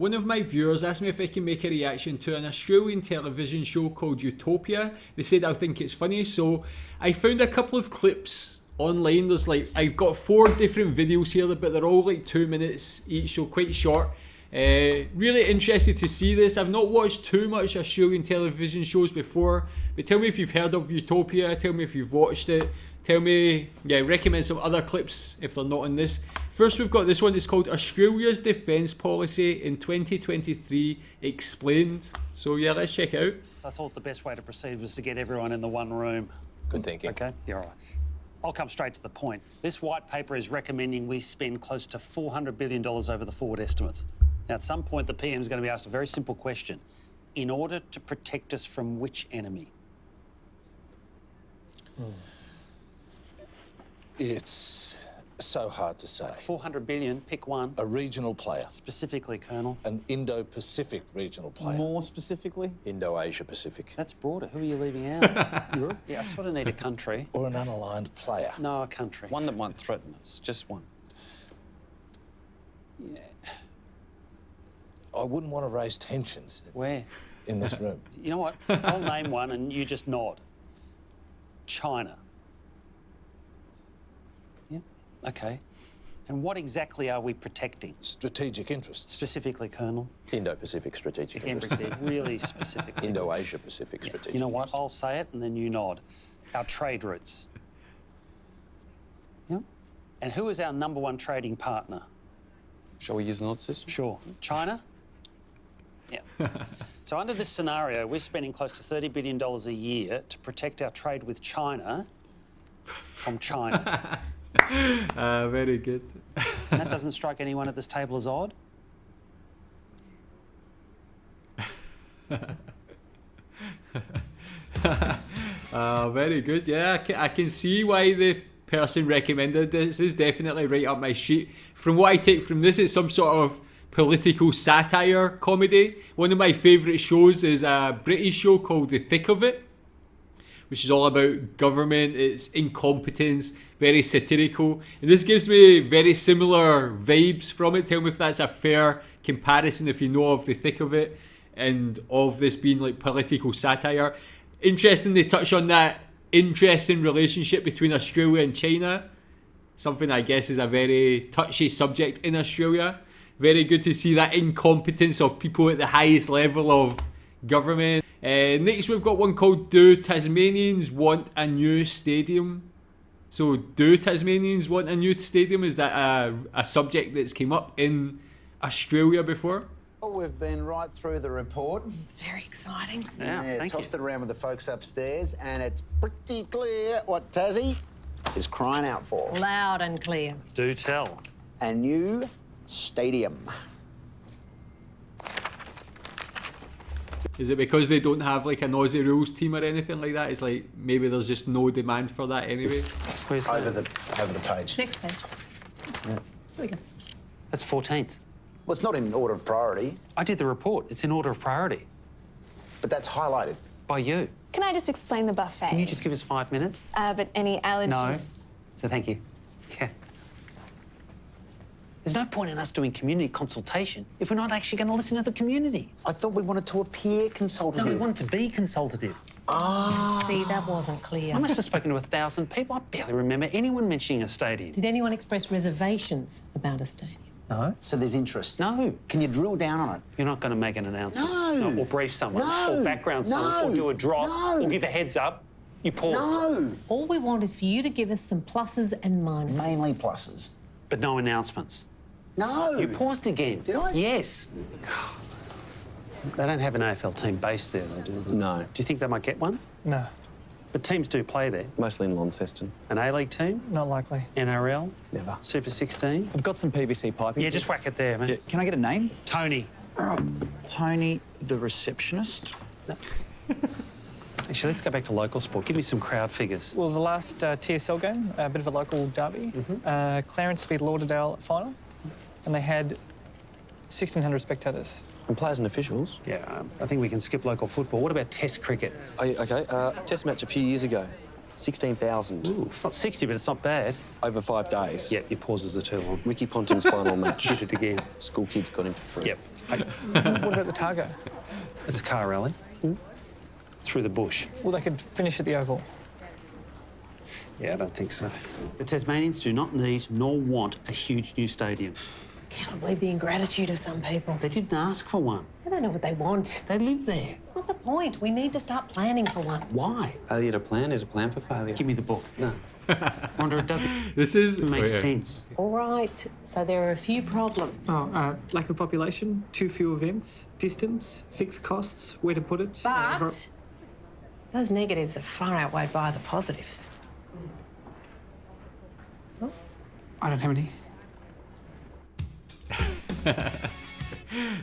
One of my viewers asked me if I can make a reaction to an Australian television show called Utopia. They said I think it's funny, so I found a couple of clips online. There's I've got 4 different videos here, but they're all like 2 minutes each, so quite short. Really interested to see this. I've not watched too much Australian television shows before, but tell me if you've heard of Utopia, tell me if you've watched it, tell me, recommend some other clips if they're not on this. First we've got this one, it's called Australia's Defence Policy in 2023 Explained. So yeah, let's check it out. I thought the best way to proceed was to get everyone in the one room. Good thinking. Okay, you're all right. I'll come straight to the point. This white paper is recommending we spend close to $400 billion over the forward estimates. Now, at some point, the PM is going to be asked a very simple question. In order to protect us from which enemy? It's so hard to say. 400 billion, pick one. A regional player. Specifically, Colonel. An Indo-Pacific regional player. More specifically? Indo-Asia Pacific. That's broader. Who are you leaving out? Europe? Yeah, I sort of need a country. Or an unaligned player. No, a country. One that won't threaten us, just one. Yeah. I wouldn't want to raise tensions. Where? In this room. You know what? I'll name one and you just nod. China. Yeah, okay. And what exactly are we protecting? Strategic interests. Specifically, Colonel? Indo-Pacific strategic Again, interest. really specific. Indo-Asia Pacific strategic You know what? interest. I'll say it and then you nod. Our trade routes. Yeah? And who is our #1 trading partner? Shall we use an odd system? Sure. China? Yeah. So under this scenario, we're spending close to $30 billion a year to protect our trade with China from China. Very good. And that doesn't strike anyone at this table as odd? Very good. Yeah, I can see why the person recommended this. This is definitely right up my street. From what I take from this, it's some sort of political satire comedy. One of my favourite shows is a British show called The Thick of It, which is all about government, its incompetence, very satirical. And this gives me very similar vibes from it. Tell me if that's a fair comparison, if you know of The Thick of It, and of this being like political satire. Interesting they touch on that interesting relationship between Australia and China. Something I guess is a very touchy subject in Australia. Very good to see that incompetence of people at the highest level of government. Next we've got one called Do Tasmanians Want a New Stadium? So do Tasmanians want a new stadium? Is that a subject that's came up in Australia before? Well, we've been right through the report. It's very exciting. Yeah, thank tossed you. it around with the folks upstairs, and it's pretty clear what Tassie is crying out for. Loud and clear. Do tell. A new stadium. Is it because they don't have like an Aussie rules team or anything like that? It's like maybe there's just no demand for that anyway. Where's that? Over the page. Next page. Yeah. There we go. That's 14th. Well, it's not in order of priority, I did the report. It's in order of priority. but that's highlighted. By you. Can I just explain the buffet? Can you just give us 5 minutes? But any allergies? No. So thank you. Yeah. There's no point in us doing community consultation if we're not actually going to listen to the community. I thought we wanted to appear No, consultative. we want it to be consultative. See, that wasn't clear. I must have spoken to 1,000 people. I barely remember anyone mentioning a stadium. Did anyone express reservations about a stadium? No. So there's interest. No. Can you drill down on it? You're not going to make an announcement. No. Or brief someone. No. Or background someone. No. Or do a drop. No. Or give a heads up. You paused. No. All we want is for you to give us some pluses and minuses. Mainly pluses. But no announcements. No. You paused again. Did I? Yes. They don't have an AFL team based there, though, do they? No. Do you think they might get one? No, But teams do play there. Mostly in Launceston. An A-League team? not likely. NRL? Never. Super 16? I've got some PVC piping. Yeah, just whack it there, man. Yeah, can I get a name? Tony. Tony, the receptionist. Actually, let's go back to local sport. Give me some crowd figures. Well, the last TSL game, a bit of a local derby, Clarence beat Lauderdale final, and they had 1,600 spectators. And players and officials. Yeah, I think we can skip local football. What about Test cricket? Oh, yeah, okay. Test match a few years ago. 16,000. It's not 60, but it's not bad. Over 5 days. Yep, your pauses are too long. Ricky Ponting's final match. Did it again. School kids got him for free. Yep. What about the Targa? It's a car rally. Through the bush. Well, they could finish at the Oval. Yeah, I don't think so. The Tasmanians do not need nor want a huge new stadium. Can't believe the ingratitude of some people. They didn't ask for one. I don't know what they want. They live there. It's not the point. We need to start planning for one. Why? Failure to plan is a plan for failure. Give me the book. No. Wonder it doesn't This is make oh, yeah. sense. All right, so there are a few problems. Lack of population, too few events, distance, fixed costs, where to put it. But those negatives are far outweighed by the positives. I don't have any.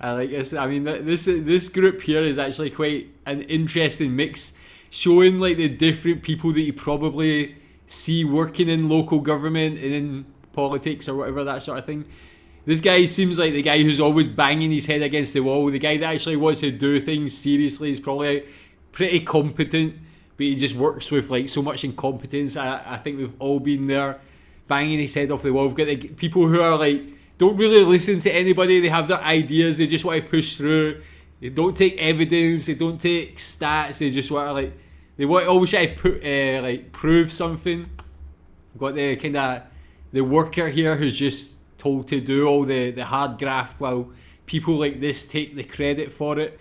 I like this. I mean, this group here is actually quite an interesting mix, showing like the different people that you probably see working in local government and in politics or whatever, that sort of thing. This guy seems like the guy who's always banging his head against the wall. The guy that actually wants to do things seriously is probably pretty competent, but he just works with like so much incompetence. I think we've all been there, banging his head off the wall. We've got the people who are like, don't really listen to anybody. They have their ideas. They just want to push through. They don't take evidence. They don't take stats. They just want to like, they want to always try to like prove something. We've got the kind of the worker here who's just told to do all the hard graft while people like this take the credit for it.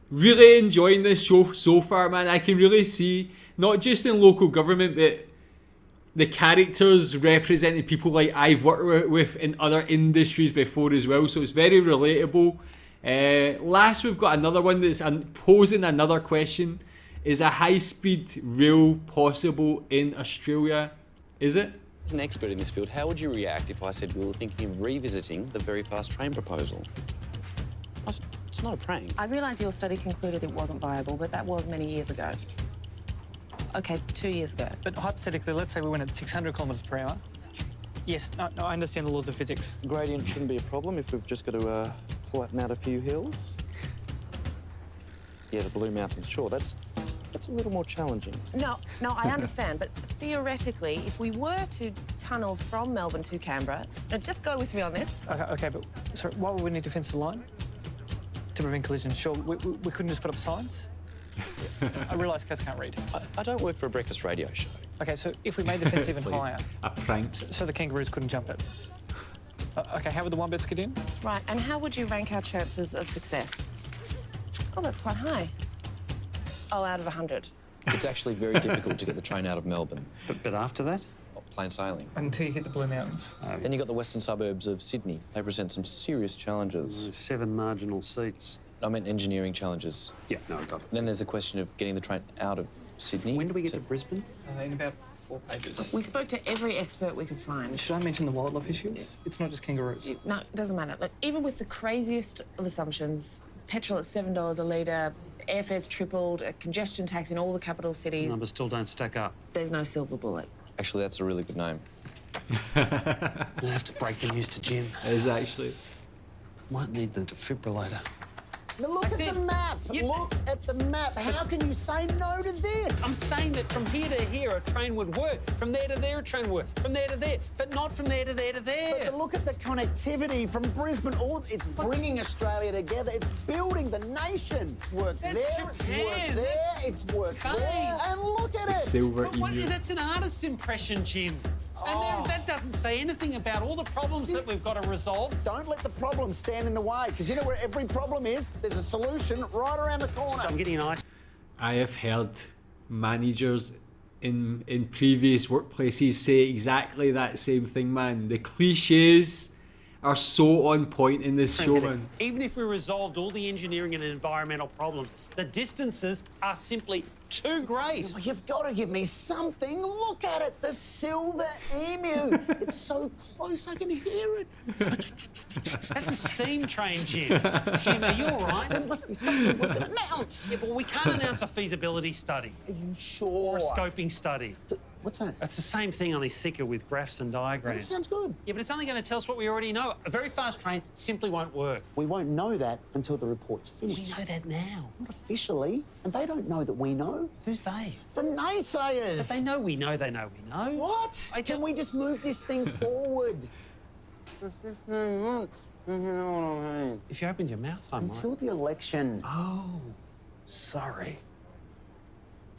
Really enjoying this show so far, man. I can really see, not just in local government, but the characters representing people like I've worked with in other industries before as well, so it's very relatable. Last, we've got another one that's posing another question. Is a high-speed rail possible in Australia? Is it? As an expert in this field, how would you react if I said we were thinking of revisiting the very fast train proposal? It's not a prank. I realise your study concluded it wasn't viable, but that was many years ago. OK, 2 years ago. But hypothetically, let's say we went at 600 kilometres per hour. Yes, no, I understand the laws of physics. Gradient shouldn't be a problem if we've just got to flatten out a few hills. Yeah, the Blue Mountains, sure, that's a little more challenging. No, I understand, but theoretically, if we were to tunnel from Melbourne to Canberra, now just go with me on this. Okay, but sorry, why would we need to fence the line? To prevent collisions? Sure, we couldn't just put up signs? I realise Kaz can't read. I don't work for a breakfast radio show. Okay, so if we made the fence even It's like higher, a prank. so the kangaroos couldn't jump it. Okay, how would the wombats get in? Right, and how would you rank our chances of success? Oh, that's quite high. Oh, out of 100. It's actually very difficult to get the train out of Melbourne. But after that? Plain sailing. Until you hit the Blue Mountains. Then you've got the western suburbs of Sydney. They present some serious challenges. 7 marginal seats. I meant engineering challenges. Yeah, no, I got it. Then there's the question of getting the train out of Sydney. When do we get to Brisbane? In about 4 pages. We spoke to every expert we could find. Should I mention the wildlife issues? It's not just kangaroos. No, it doesn't matter. Look, even with the craziest of assumptions, petrol at $7 a litre, airfares tripled, a congestion tax in all the capital cities. Numbers still don't stack up. There's no silver bullet. Actually, that's a really good name. I'll have to break the news to Jim. It is actually. Might need the defibrillator. Now look at the map. Look at the map. How can you say no to this? I'm saying that from here to here, a train would work. From there to there, a train would work. From there to there, but not from there to there to there. But look at the connectivity from Brisbane. It's bringing Australia together. It's building the nation. Work That's there, Japan. it's work there, it's work Spain. there. And look at it. Silver But what, EU. that's an artist's impression, Jim. And that doesn't say anything about all the problems that we've got to resolve. Don't let the problem stand in the way, because you know where every problem is? There's a solution right around the corner. I'm getting an ice. I have heard managers in previous workplaces say exactly that same thing, man. The cliches are so on point in this show, man. Even if we resolved all the engineering and environmental problems, the distances are simply too great. Well, you've got to give me something. Look at it, the silver emu. It's so close, I can hear it. That's a steam train, Jim. Jim, are you all right? There must be something we can announce. Yeah, but we can't announce a feasibility study Are you or sure? a scoping study. What's that? That's the same thing, only thicker with graphs and That diagrams. sounds good. Yeah, but it's only going to tell us what we already know. A very fast train simply won't work. We won't know that until the report's finished. We know that now. Not officially. And they don't know that we know. Who's they? The naysayers. But they know we know they know we know. What? Can we just move this thing forward? If you opened your mouth, I might. Until the election. Oh, sorry.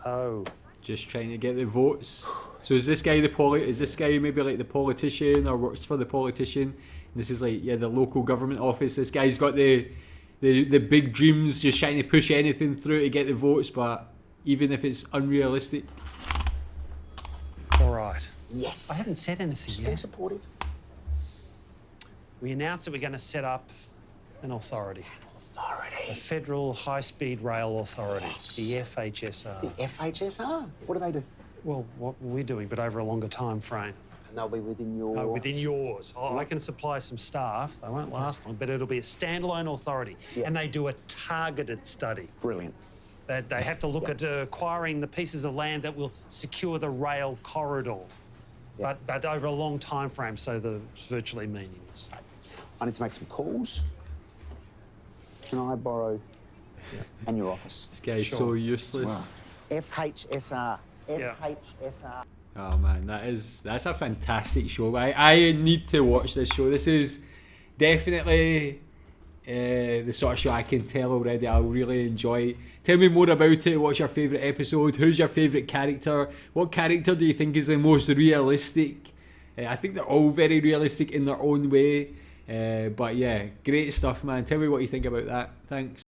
Oh. Just trying to get the votes. So is this guy is this guy maybe like the politician or works for the politician? And this is like, yeah, the local government office. This guy's got the big dreams, just trying to push anything through to get the votes, but even if it's unrealistic. All right. Yes. I haven't said anything Just be yet. supportive. We announced that we're going to set up an authority. The Federal High-Speed Rail Authority, the FHSR. The FHSR? What do they do? Well, what we're doing, but over a longer time frame. And they'll be within your... No, within yours. Oh, I can supply some staff. They won't last long, but it'll be a standalone authority. Yeah. And they do a targeted study. Brilliant. They have to look at acquiring the pieces of land that will secure the rail corridor. Yeah. But over a long time frame, so it's virtually meaningless. I need to make some calls. Can I borrow and your office? This guy's Sure. so useless. FHSR. Yeah. FHSR. Oh man, that's a fantastic show. I need to watch this show. This is definitely the sort of show I can tell already I'll really enjoy. Tell me more about it. What's your favourite episode? Who's your favourite character? What character do you think is the most realistic? I think they're all very realistic in their own way. But yeah, great stuff, man. Tell me what you think about that. Thanks.